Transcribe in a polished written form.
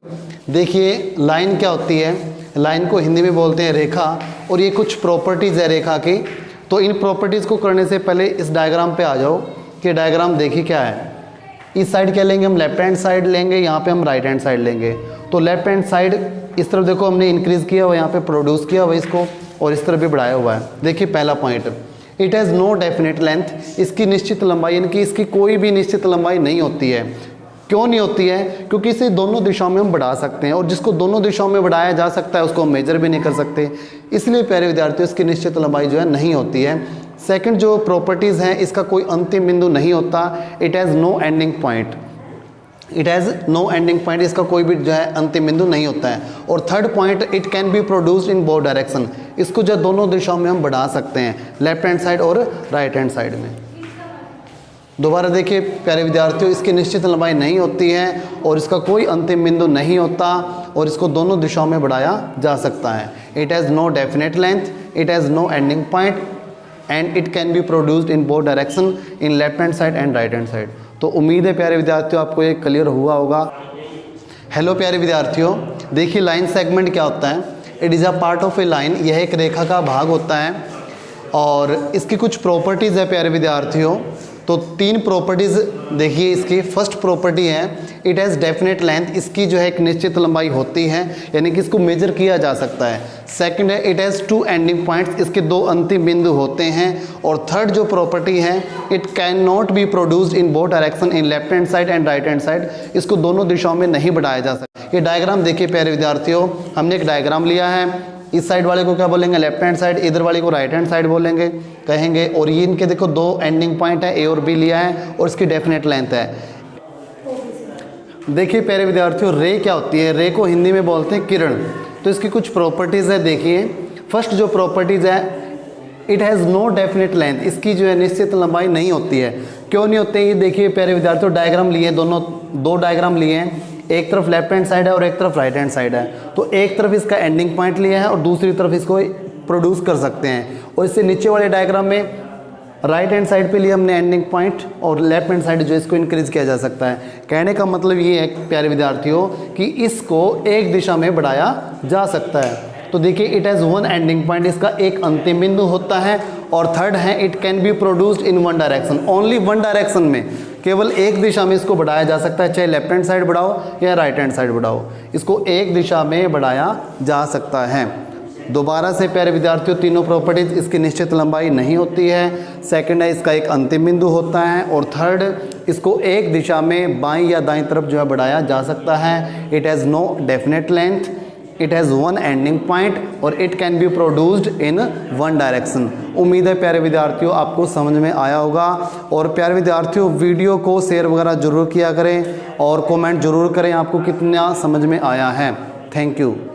देखिए लाइन क्या होती है, लाइन को हिंदी में बोलते हैं रेखा, और ये कुछ प्रॉपर्टीज़ है रेखा की। तो इन प्रॉपर्टीज़ को करने से पहले इस डायग्राम पे आ जाओ कि डायग्राम देखिए क्या है। इस साइड क्या लेंगे हम, लेफ्ट हैंड साइड लेंगे, यहाँ पे हम राइट हैंड साइड लेंगे। तो लेफ्ट हैंड साइड इस तरफ देखो हमने इंक्रीज़ किया हुआ, यहाँ पे प्रोड्यूस किया हुआ इसको, और इस तरफ भी बढ़ाया हुआ है। देखिए पहला point, it has no definite length, इसकी निश्चित लंबाई यानी कि इसकी कोई भी निश्चित लंबाई नहीं होती है। क्यों नहीं होती है? क्योंकि इसे दोनों दिशाओं में हम बढ़ा सकते हैं, और जिसको दोनों दिशाओं में बढ़ाया जा सकता है उसको हम मेजर भी नहीं कर सकते। इसलिए प्यारे विद्यार्थियों इसकी निश्चित लंबाई जो है नहीं होती है। सेकंड जो प्रॉपर्टीज़ हैं, इसका कोई अंतिम बिंदु नहीं होता, it has no ending point, it has no ending point, इसका कोई भी जो है अंतिम बिंदु नहीं होता है। और third point, it can be produced in both direction, इसको जो दोनों दिशाओं में हम बढ़ा सकते हैं, लेफ्ट हैंड साइड और राइट हैंड साइड में। दोबारा देखिए प्यारे विद्यार्थियों, इसकी निश्चित लंबाई नहीं होती है और इसका कोई अंतिम बिंदु नहीं होता, और इसको दोनों दिशाओं में बढ़ाया जा सकता है। It has no definite length, it has no ending point, and it can be produced in both direction, in left hand side and right hand side. तो उम्मीद है प्यारे विद्यार्थियों आपको ये क्लियर हुआ होगा। हेलो प्यारे विद्यार्थियों, देखिए लाइन सेगमेंट क्या होता है। It is a part of A line, यह एक रेखा का भाग होता है, और इसकी कुछ प्रॉपर्टीज़ है प्यारे विद्यार्थियों। तो तीन प्रॉपर्टीज़ देखिए इसकी। फर्स्ट प्रॉपर्टी है इट हैज़ डेफिनेट लेंथ, इसकी जो है एक निश्चित लंबाई होती है, यानी कि इसको मेजर किया जा सकता है। सेकंड है it has two ending points, इसके दो अंतिम बिंदु होते हैं। और थर्ड जो प्रॉपर्टी है, it can not be produced in both direction, in left hand side and right hand side, इसको दोनों दिशाओं में नहीं बढ़ाया जा सकता। ये डायग्राम देखिए प्यारे विद्यार्थियों, हमने एक डायग्राम लिया है, इस साइड वाले को क्या बोलेंगे, लेफ्ट हैंड साइड, इधर वाले को राइट हैंड साइड बोलेंगे कहेंगे। और ये इनके देखो दो एंडिंग पॉइंट है, ए और बी लिया है, और इसकी डेफिनेट लेंथ है। देखिए प्यारे विद्यार्थियों, रे क्या होती है, रे को हिंदी में बोलते हैं किरण। तो इसकी कुछ प्रॉपर्टीज़ है देखिए। फर्स्ट जो प्रॉपर्टीज़ है, it has no definite length, इसकी जो है निश्चित लंबाई नहीं होती है। क्यों नहीं होती है? देखिए प्यारे विद्यार्थियों, डायग्राम लिए, दोनों दो डायग्राम लिए हैं, एक तरफ लेफ्ट हैंड साइड है और एक तरफ राइट हैंड साइड है। तो एक तरफ इसका एंडिंग पॉइंट लिया है और दूसरी तरफ इसको प्रोड्यूस कर सकते हैं। और इससे नीचे वाले डायग्राम में राइट हैंड साइड पे लिए हमने एंडिंग पॉइंट, और लेफ्ट हैंड साइड जो इसको इंक्रीज किया जा सकता है। कहने का मतलब ये है प्यारे विद्यार्थियों कि इसको एक दिशा में बढ़ाया जा सकता है। तो देखिए it has one ending point, इसका एक अंतिम बिंदु होता है। और थर्ड है it can be produced in one direction, only one direction में, केवल एक दिशा में इसको बढ़ाया जा सकता है, चाहे लेफ्ट हैंड साइड बढ़ाओ या राइट हैंड साइड बढ़ाओ, इसको एक दिशा में बढ़ाया जा सकता है। दोबारा से प्यारे विद्यार्थियों, तीनों प्रॉपर्टीज, इसकी निश्चित लंबाई नहीं होती है। सेकंड है इसका एक अंतिम बिंदु होता है। और थर्ड, इसको एक दिशा में बाईं या दाईं तरफ जो है बढ़ाया जा सकता है। It has no definite length, it has one ending point, और it can be produced in one direction. उम्मीद है प्यारे विद्यार्थियों आपको समझ में आया होगा। और प्यारे विद्यार्थियों, वीडियो को शेयर वगैरह जरूर किया करें और कमेंट जरूर करें आपको कितना समझ में आया है। Thank you.